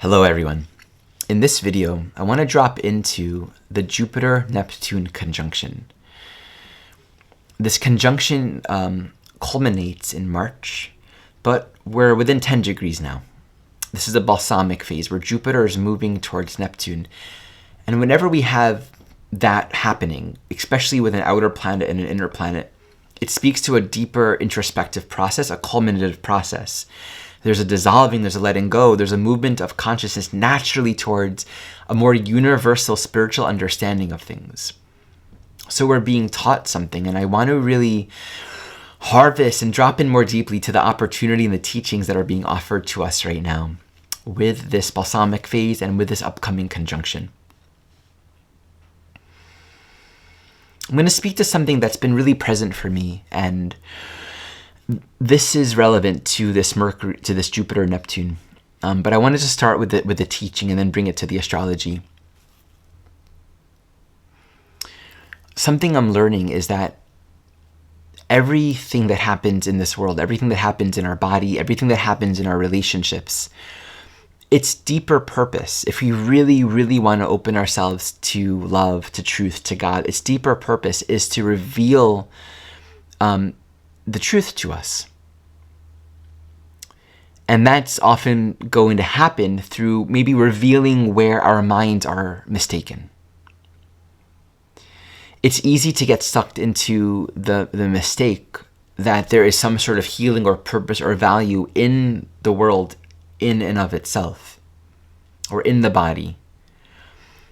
Hello everyone. In this video, I want to drop into the Jupiter-Neptune conjunction. This conjunction culminates in March, but we're within 10 degrees now. This is a balsamic phase where Jupiter is moving towards Neptune. And whenever we have that happening, especially with an outer planet and an inner planet, it speaks to a deeper introspective process, a culminative process. There's a dissolving, there's a letting go, there's a movement of consciousness naturally towards a more universal spiritual understanding of things. So we're being taught something, and I want to really harvest and drop in more deeply to the opportunity and the teachings that are being offered to us right now with this balsamic phase and with this upcoming conjunction. I'm going to speak to something that's been really present for me, and this is relevant to this Mercury, to this Jupiter-Neptune. But I wanted to start with the teaching and then bring it to the astrology. Something I'm learning is that everything that happens in this world, everything that happens in our body, everything that happens in our relationships, its deeper purpose, if we really, really want to open ourselves to love, to truth, to God, its deeper purpose is to reveal the truth to us. And that's often going to happen through maybe revealing where our minds are mistaken. It's easy to get sucked into the mistake that there is some sort of healing or purpose or value in the world in and of itself, or in the body.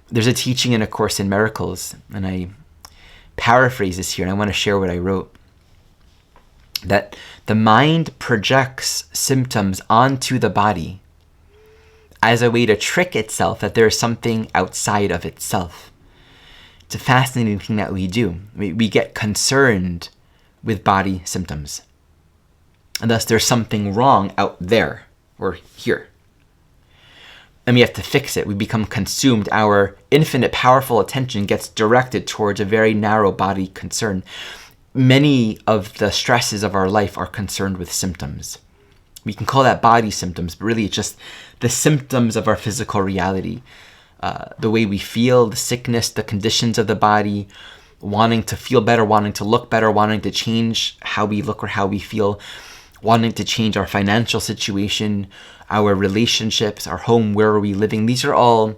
There's a teaching in A Course in Miracles, and I paraphrase this here, and I want to share what I wrote, that the mind projects symptoms onto the body as a way to trick itself that there is something outside of itself. It's a fascinating thing that we do. We get concerned with body symptoms, and thus there's something wrong out there or here, and we have to fix it. We become consumed. Our infinite powerful attention gets directed towards a very narrow body concern. Many of the stresses of our life are concerned with symptoms. We can call that body symptoms, but really it's just the symptoms of our physical reality. The way we feel, the sickness, the conditions of the body, wanting to feel better, wanting to look better, wanting to change how we look or how we feel, wanting to change our financial situation, our relationships, our home, where are we living. These are all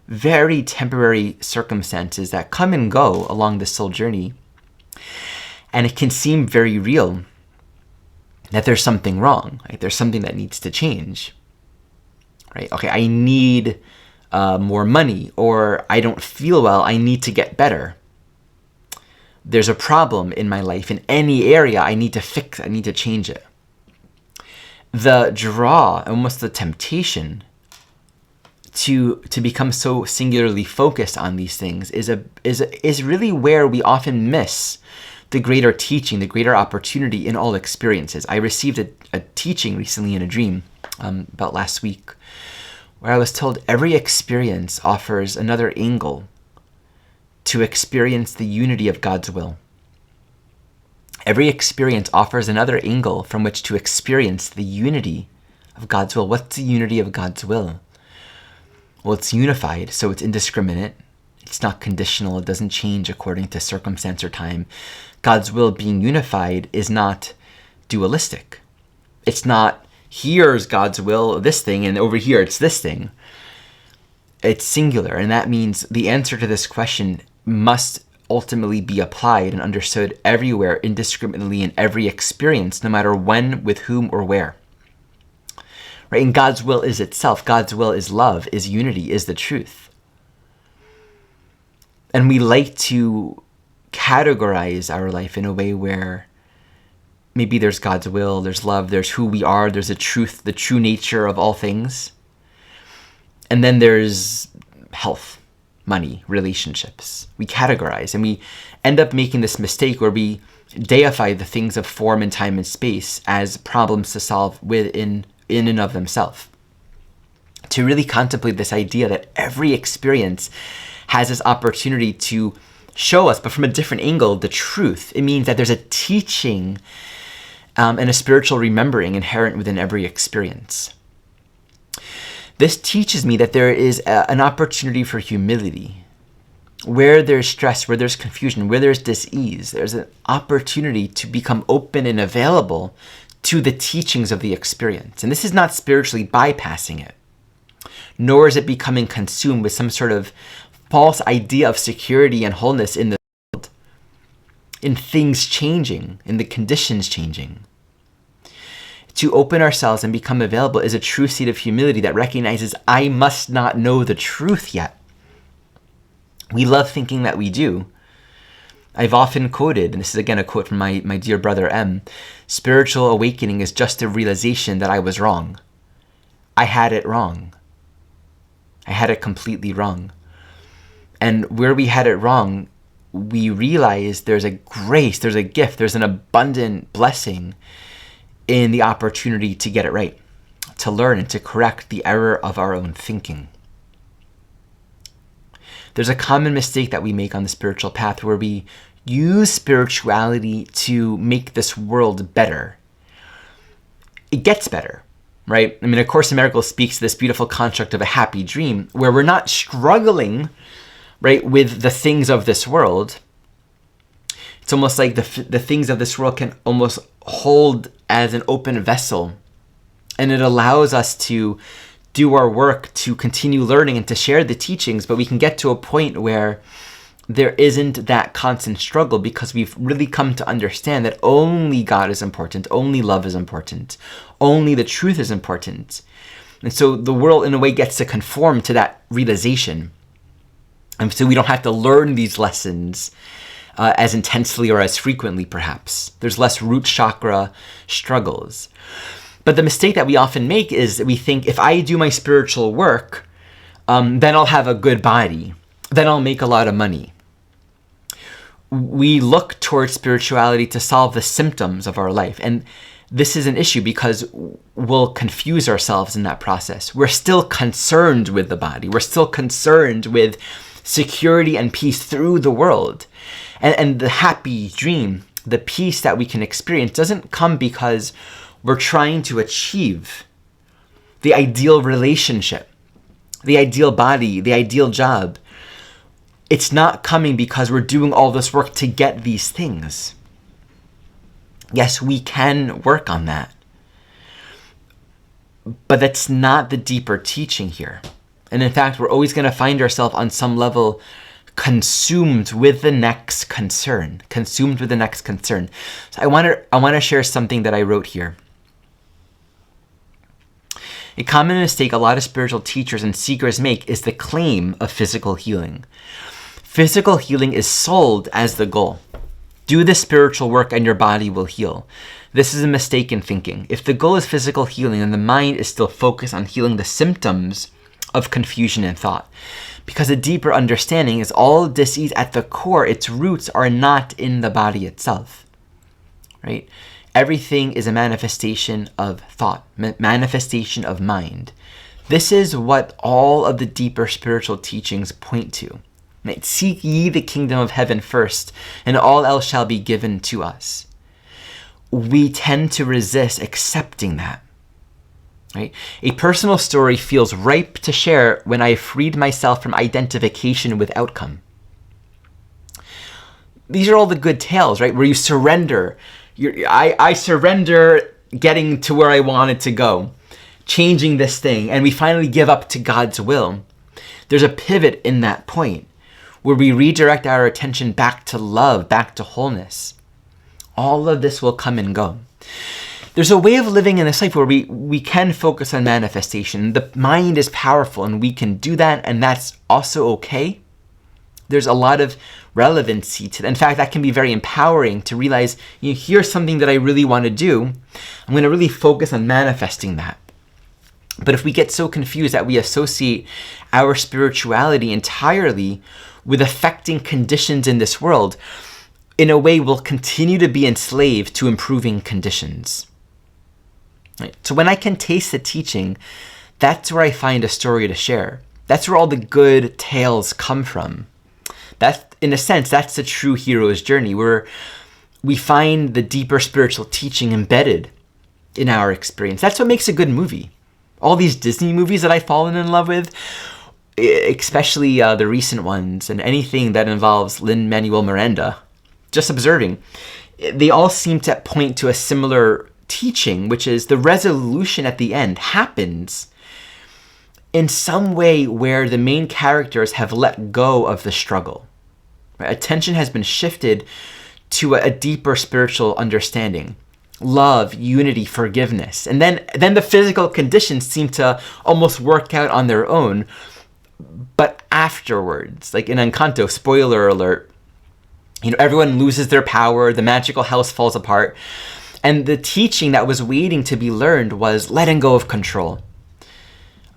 very temporary circumstances that come and go along this soul journey. And it can seem very real that there's something wrong, right? There's something that needs to change, right? Okay, I need more money, or I don't feel well, I need to get better. There's a problem in my life in any area, I need to fix it, I need to change it. The draw, almost the temptation to become so singularly focused on these things is really where we often miss the greater teaching, the greater opportunity in all experiences. I received a teaching recently in a dream about last week, where I was told every experience offers another angle to experience the unity of God's will. Every experience offers another angle from which to experience the unity of God's will. What's the unity of God's will? Well, it's unified, so it's indiscriminate. It's not conditional. It doesn't change according to circumstance or time. God's will being unified is not dualistic. It's not, here's God's will, this thing, and over here it's this thing. It's singular, and that means the answer to this question must ultimately be applied and understood everywhere, indiscriminately, in every experience, no matter when, with whom, or where. Right? And God's will is itself. God's will is love, is unity, is the truth. And we like to categorize our life in a way where maybe there's God's will, there's love, there's who we are, there's a truth, the true nature of all things. And then there's health, money, relationships. We categorize, and we end up making this mistake where we deify the things of form and time and space as problems to solve in and of themselves. To really contemplate this idea that every experience has this opportunity to show us, but from a different angle, the truth. It means that there's a teaching and a spiritual remembering inherent within every experience. This teaches me that there is an opportunity for humility. Where there's stress, where there's confusion, where there's dis-ease, there's an opportunity to become open and available to the teachings of the experience. And this is not spiritually bypassing it, nor is it becoming consumed with some sort of false idea of security and wholeness in the world, in things changing, in the conditions changing. To open ourselves and become available is a true state of humility that recognizes I must not know the truth yet. We love thinking that we do. I've often quoted, and this is again a quote from my dear brother M, spiritual awakening is just a realization that I was wrong. I had it wrong. I had it completely wrong. And where we had it wrong, we realize there's a grace, there's a gift, there's an abundant blessing in the opportunity to get it right, to learn and to correct the error of our own thinking. There's a common mistake that we make on the spiritual path where we use spirituality to make this world better. It gets better, right? I mean, A Course in Miracles speaks to this beautiful construct of a happy dream where we're not struggling, right, with the things of this world. It's almost like the things of this world can almost hold as an open vessel, and it allows us to do our work, to continue learning and to share the teachings, but we can get to a point where there isn't that constant struggle because we've really come to understand that only God is important, only love is important, only the truth is important. And so the world in a way gets to conform to that realization. And so we don't have to learn these lessons as intensely or as frequently, perhaps. There's less root chakra struggles. But the mistake that we often make is that we think if I do my spiritual work, then I'll have a good body. Then I'll make a lot of money. We look towards spirituality to solve the symptoms of our life. And this is an issue because we'll confuse ourselves in that process. We're still concerned with the body. We're still concerned with security and peace through the world. And the happy dream, the peace that we can experience doesn't come because we're trying to achieve the ideal relationship, the ideal body, the ideal job. It's not coming because we're doing all this work to get these things. Yes, we can work on that. But that's not the deeper teaching here. And in fact, we're always going to find ourselves on some level consumed with the next concern. So I want to share something that I wrote here. A common mistake a lot of spiritual teachers and seekers make is the claim of physical healing. Physical healing is sold as the goal. Do the spiritual work and your body will heal. This is a mistaken thinking. If the goal is physical healing, then the mind is still focused on healing the symptoms of confusion and thought. Because a deeper understanding is all dis-ease at the core, its roots are not in the body itself, right? Everything is a manifestation of thought, manifestation of mind. This is what all of the deeper spiritual teachings point to. Right? Seek ye the kingdom of heaven first, and all else shall be given to us. We tend to resist accepting that. Right? A personal story feels ripe to share when I freed myself from identification with outcome. These are all the good tales, right? Where you surrender. I surrender getting to where I wanted to go, changing this thing, and we finally give up to God's will. There's a pivot in that point where we redirect our attention back to love, back to wholeness. All of this will come and go. There's a way of living in this life where we can focus on manifestation. The mind is powerful and we can do that, and that's also okay. There's a lot of relevancy to that. In fact, that can be very empowering to realize, here's something that I really want to do. I'm going to really focus on manifesting that. But if we get so confused that we associate our spirituality entirely with affecting conditions in this world, in a way we'll continue to be enslaved to improving conditions. Right? So when I can taste the teaching, that's where I find a story to share. That's where all the good tales come from. That's, in a sense, that's the true hero's journey, where we find the deeper spiritual teaching embedded in our experience. That's what makes a good movie. All these Disney movies that I've fallen in love with, especially the recent ones, and anything that involves Lin-Manuel Miranda, just observing, they all seem to point to a similar teaching, which is the resolution at the end happens in some way where the main characters have let go of the struggle. Right? Attention has been shifted to a deeper spiritual understanding. Love, unity, forgiveness. And then the physical conditions seem to almost work out on their own. But afterwards, like in Encanto, spoiler alert, everyone loses their power, the magical house falls apart. And the teaching that was waiting to be learned was letting go of control.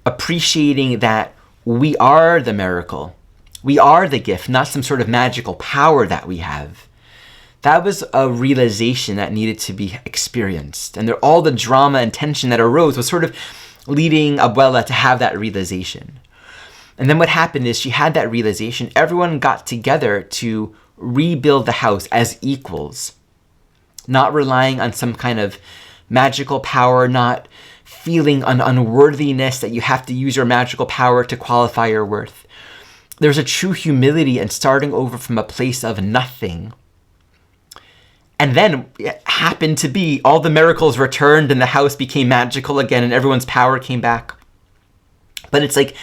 Appreciating that we are the miracle. We are the gift, not some sort of magical power that we have. That was a realization that needed to be experienced. And all the drama and tension that arose was sort of leading Abuela to have that realization. And then what happened is she had that realization. Everyone got together to rebuild the house as equals, not relying on some kind of magical power, not feeling an unworthiness that you have to use your magical power to qualify your worth. There's a true humility in starting over from a place of nothing. And then it happened to be all the miracles returned and the house became magical again and everyone's power came back. But it's like,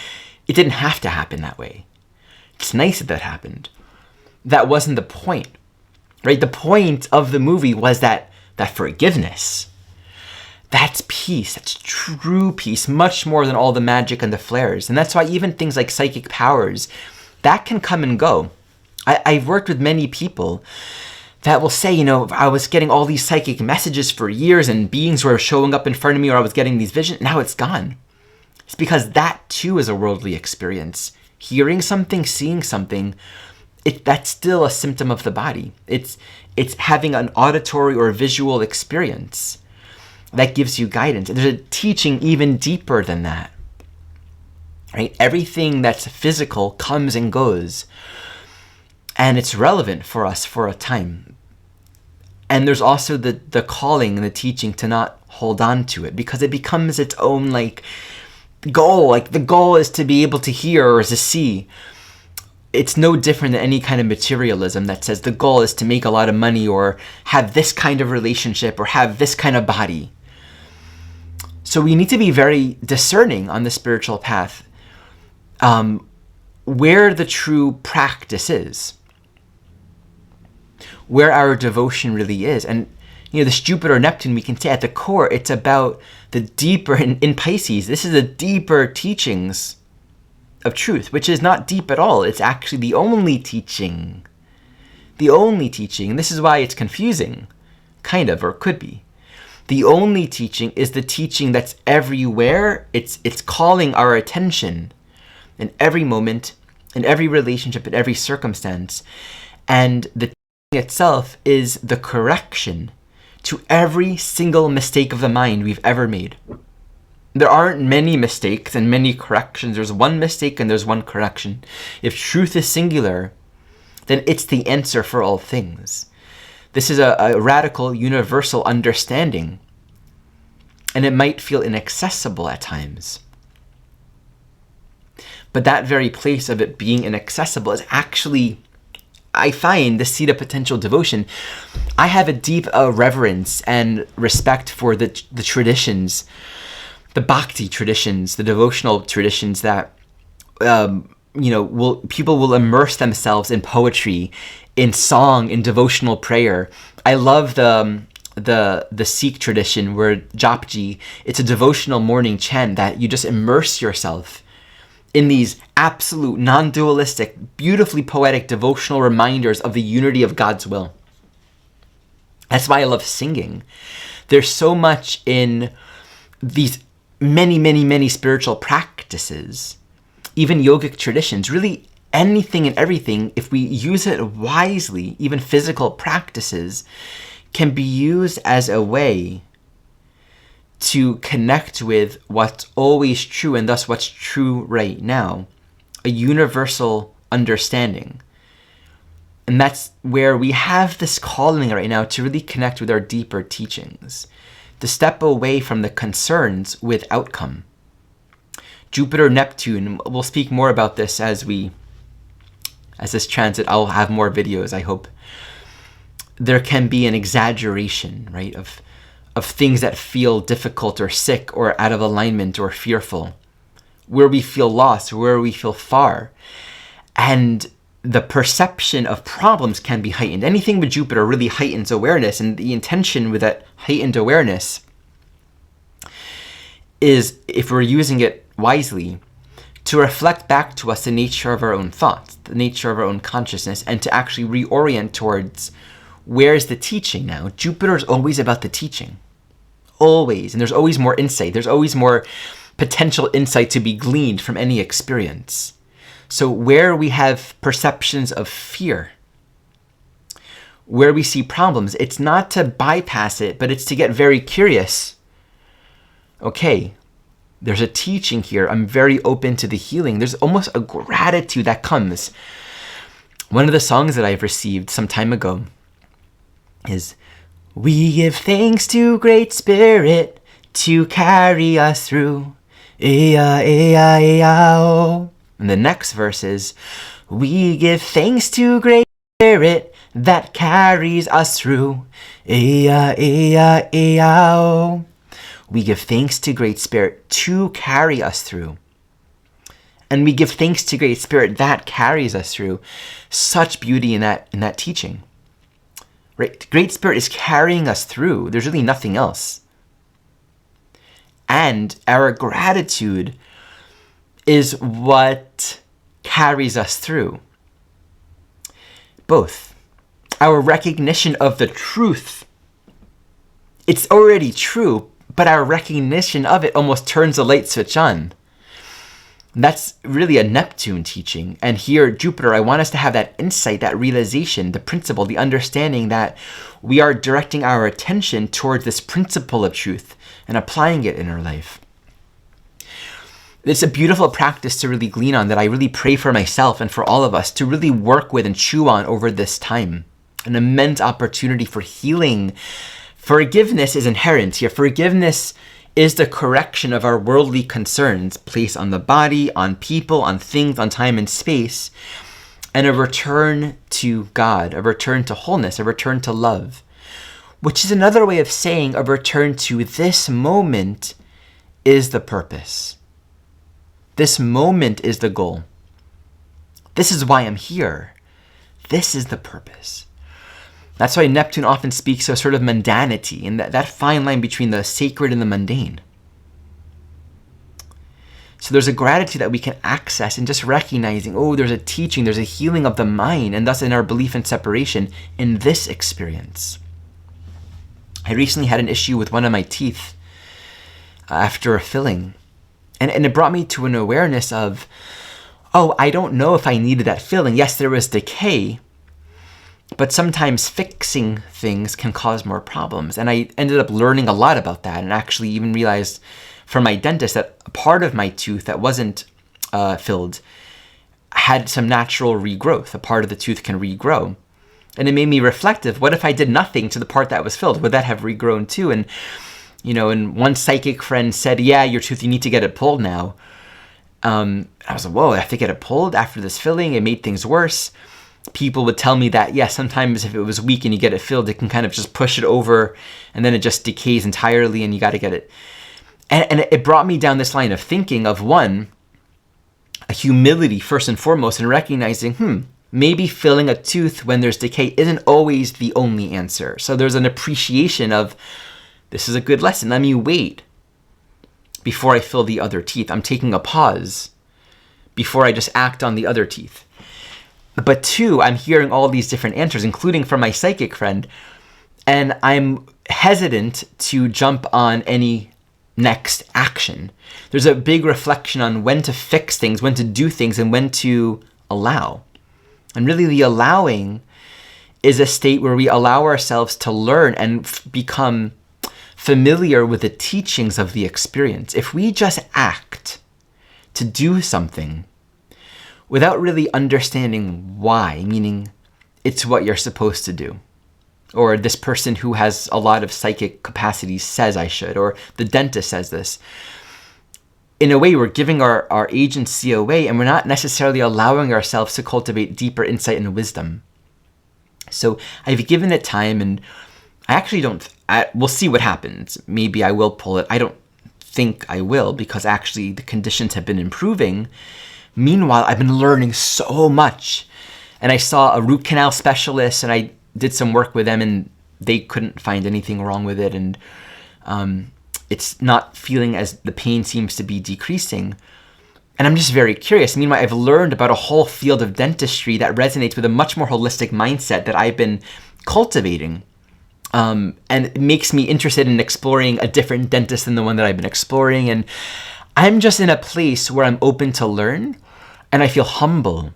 it didn't have to happen that way. It's nice that happened. That wasn't the point, right? The point of the movie was that forgiveness. That's peace. That's true peace, much more than all the magic and the flares. And that's why even things like psychic powers, that can come and go. I've worked with many people that will say, I was getting all these psychic messages for years and beings were showing up in front of me, or I was getting these visions. Now it's gone. It's because that too is a worldly experience. Hearing something, seeing something, that's still a symptom of the body. It's having an auditory or visual experience that gives you guidance. And there's a teaching even deeper than that. Right? Everything that's physical comes and goes. And it's relevant for us for a time. And there's also the calling and the teaching to not hold on to it, because it becomes its own goal. Like the goal is to be able to hear or to see. It's no different than any kind of materialism that says the goal is to make a lot of money or have this kind of relationship or have this kind of body. So we need to be very discerning on the spiritual path, where the true practice is, where our devotion really is. And this Jupiter Neptune, we can say at the core, it's about the deeper, in Pisces, this is the deeper teachings of truth, which is not deep at all. It's actually the only teaching. The only teaching. And this is why it's confusing, kind of, or could be. The only teaching is the teaching that's everywhere. It's calling our attention in every moment, in every relationship, in every circumstance. And the teaching itself is the correction to every single mistake of the mind we've ever made. There aren't many mistakes and many corrections. There's one mistake and there's one correction. If truth is singular, then it's the answer for all things. This is a radical, universal understanding. And it might feel inaccessible at times. But that very place of it being inaccessible is actually, I find, the seed of potential devotion. I have a deep reverence and respect for the traditions, the bhakti traditions, the devotional traditions that people will immerse themselves in poetry, in song, in devotional prayer. I love the Sikh tradition where Japji, it's a devotional morning chant that you just immerse yourself in these absolute, non-dualistic, beautifully poetic devotional reminders of the unity of God's will. That's why I love singing. There's so much in these many, many, many spiritual practices, even yogic traditions, really anything and everything, if we use it wisely, even physical practices, can be used as a way to connect with what's always true and thus what's true right now, a universal understanding. And that's where we have this calling right now to really connect with our deeper teachings, to step away from the concerns with outcome. Jupiter, Neptune, we'll speak more about this as this transit. I'll have more videos, I hope. There can be an exaggeration, right, of things that feel difficult or sick or out of alignment or fearful, where we feel lost, where we feel far. And the perception of problems can be heightened. Anything with Jupiter really heightens awareness, and the intention with that heightened awareness is, if we're using it wisely, to reflect back to us the nature of our own thoughts, the nature of our own consciousness, and to actually reorient towards where's the teaching now. Jupiter is always about the teaching. Always. And there's always more insight. There's always more potential insight to be gleaned from any experience. So where we have perceptions of fear, where we see problems, it's not to bypass it, but it's to get very curious. Okay, there's a teaching here. I'm very open to the healing. There's almost a gratitude that comes. One of the songs that I've received some time ago is, "We give thanks to Great Spirit to carry us through. Ea, ea, ea, oh." And the next verse is, "We give thanks to Great Spirit that carries us through. Ea, ea, ea, oh." We give thanks to Great Spirit to carry us through. And we give thanks to Great Spirit that carries us through. Such beauty in that teaching. Right? Great Spirit is carrying us through. There's really nothing else. And our gratitude is what carries us through. Both. Our recognition of the truth. It's already true, but our recognition of it almost turns a light switch on. That's really a Neptune teaching. And here, Jupiter, I want us to have that insight, that realization, the principle, the understanding that we are directing our attention towards this principle of truth and applying it in our life. It's a beautiful practice to really glean on, that I really pray for myself and for all of us to really work with and chew on over this time. An immense opportunity for healing. Forgiveness is inherent here. Forgiveness is the correction of our worldly concerns placed on the body, on people, on things, on time and space, and a return to God, a return to wholeness, a return to love, which is another way of saying a return to this moment is the purpose. This moment is the goal. This is why I'm here. This is the purpose. That's why Neptune often speaks of sort of mundanity, and that fine line between the sacred and the mundane. So there's a gratitude that we can access in just recognizing, oh, there's a teaching, there's a healing of the mind, and thus in our belief in separation in this experience. I recently had an issue with one of my teeth after a filling, and it brought me to an awareness of, oh, I don't know if I needed that filling. Yes, there was decay, but sometimes fixing things can cause more problems. And I ended up learning a lot about that, and actually even realized from my dentist that a part of my tooth that wasn't filled had some natural regrowth. A part of the tooth can regrow. And it made me reflective. What if I did nothing to the part that was filled? Would that have regrown too? And, and one psychic friend said, yeah, your tooth, you need to get it pulled now. I was like, whoa, I have to get it pulled after this filling? It made things worse. People would tell me that, yeah, sometimes if it was weak and you get it filled, it can kind of just push it over and then it just decays entirely and you got to get it. And it brought me down this line of thinking of, one, a humility first and foremost, and recognizing, maybe filling a tooth when there's decay isn't always the only answer. So there's an appreciation of, this is a good lesson. Let me wait before I fill the other teeth. I'm taking a pause before I just act on the other teeth. But two, I'm hearing all these different answers, including from my psychic friend, and I'm hesitant to jump on any next action. There's a big reflection on when to fix things, when to do things, and when to allow. And really the allowing is a state where we allow ourselves to learn and become familiar with the teachings of the experience. If we just act to do something without really understanding why, meaning it's what you're supposed to do, or this person who has a lot of psychic capacities says I should, or the dentist says this, in a way, we're giving our agency away, and we're not necessarily allowing ourselves to cultivate deeper insight and wisdom. So I've given it time, and I actually we'll see what happens. Maybe I will pull it. I don't think I will, because actually the conditions have been improving. Meanwhile, I've been learning so much. And I saw a root canal specialist, and I did some work with them, and they couldn't find anything wrong with it. And it's not feeling as the pain seems to be decreasing. And I'm just very curious. Meanwhile, I've learned about a whole field of dentistry that resonates with a much more holistic mindset that I've been cultivating. And it makes me interested in exploring a different dentist than the one that I've been exploring. And I'm just in a place where I'm open to learn, and I feel humble.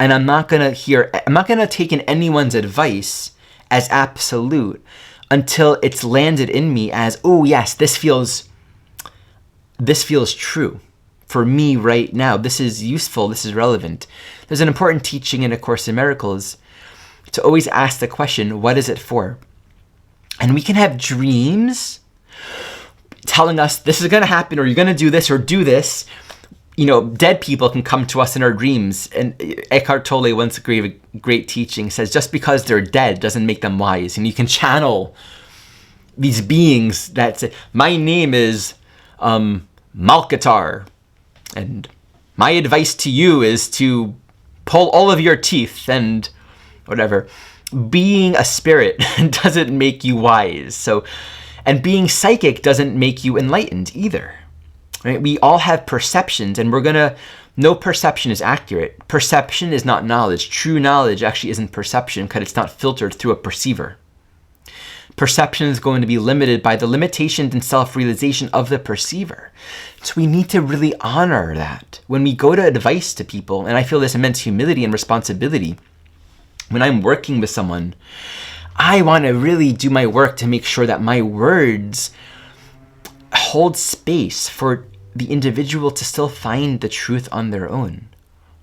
And I'm not going to take in anyone's advice as absolute until it's landed in me as, oh yes, this feels true for me right now. This is useful. This is relevant. There's an important teaching in A Course in Miracles to always ask the question, what is it for? And we can have dreams telling us this is going to happen, or you're going to do this or do this. You know, dead people can come to us in our dreams. And Eckhart Tolle once gave a great teaching, says just because they're dead doesn't make them wise. And you can channel these beings that say, my name is Malkatar, and my advice to you is to pull all of your teeth and whatever. Being a spirit doesn't make you wise. So, and being psychic doesn't make you enlightened either. Right? We all have perceptions, and no perception is accurate. Perception is not knowledge. True knowledge actually isn't perception because it's not filtered through a perceiver. Perception is going to be limited by the limitations and self-realization of the perceiver. So we need to really honor that. When we go to advice to people, and I feel this immense humility and responsibility, when I'm working with someone, I want to really do my work to make sure that my words hold space for the individual to still find the truth on their own.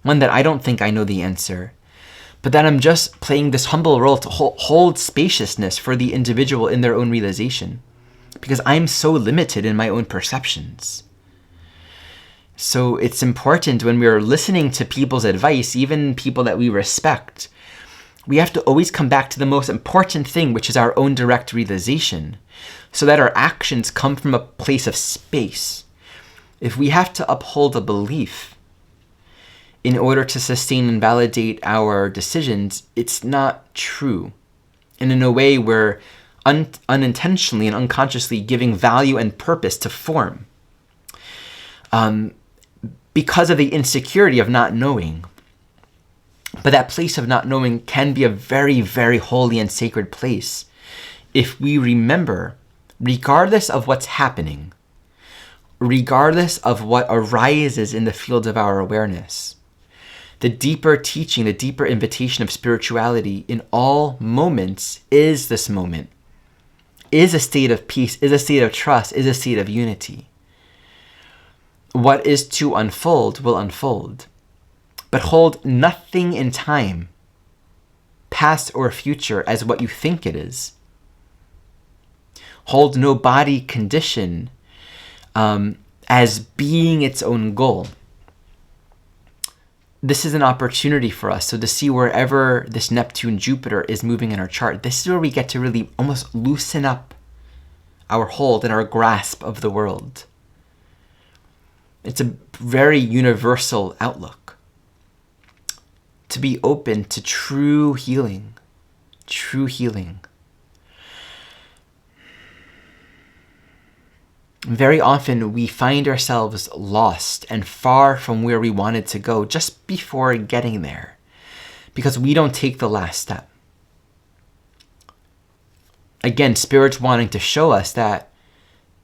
One that I don't think I know the answer, but that I'm just playing this humble role to hold spaciousness for the individual in their own realization, because I'm so limited in my own perceptions. So it's important when we're listening to people's advice, even people that we respect, we have to always come back to the most important thing, which is our own direct realization, so that our actions come from a place of space. If we have to uphold a belief in order to sustain and validate our decisions, it's not true. And in a way, we're unintentionally and unconsciously giving value and purpose to form because of the insecurity of not knowing. But that place of not knowing can be a very, very holy and sacred place if we remember, regardless of what's happening, regardless of what arises in the field of our awareness, the deeper teaching, the deeper invitation of spirituality in all moments is this moment, is a state of peace, is a state of trust, is a state of unity. What is to unfold will unfold. But hold nothing in time, past or future, as what you think it is. Hold no body condition as being its own goal. This is an opportunity for us. So to see wherever this Neptune Jupiter is moving in our chart, this is where we get to really almost loosen up our hold and our grasp of the world. It's a very universal outlook. To be open to true healing. True healing. Very often we find ourselves lost and far from where we wanted to go just before getting there, because we don't take the last step. Again, Spirit's wanting to show us that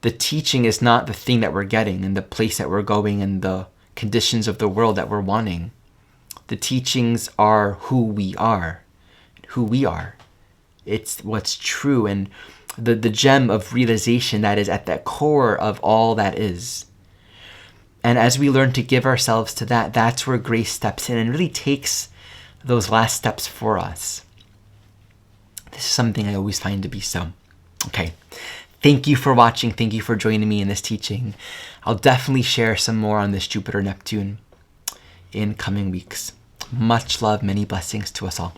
the teaching is not the thing that we're getting and the place that we're going and the conditions of the world that we're wanting. The teachings are who we are. It's what's true, and the gem of realization that is at the core of all that is. And as we learn to give ourselves to that, that's where grace steps in and really takes those last steps for us. This is something I always find to be so. Okay. Thank you for watching. Thank you for joining me in this teaching. I'll definitely share some more on this Jupiter Neptune in coming weeks. Much love, many blessings to us all.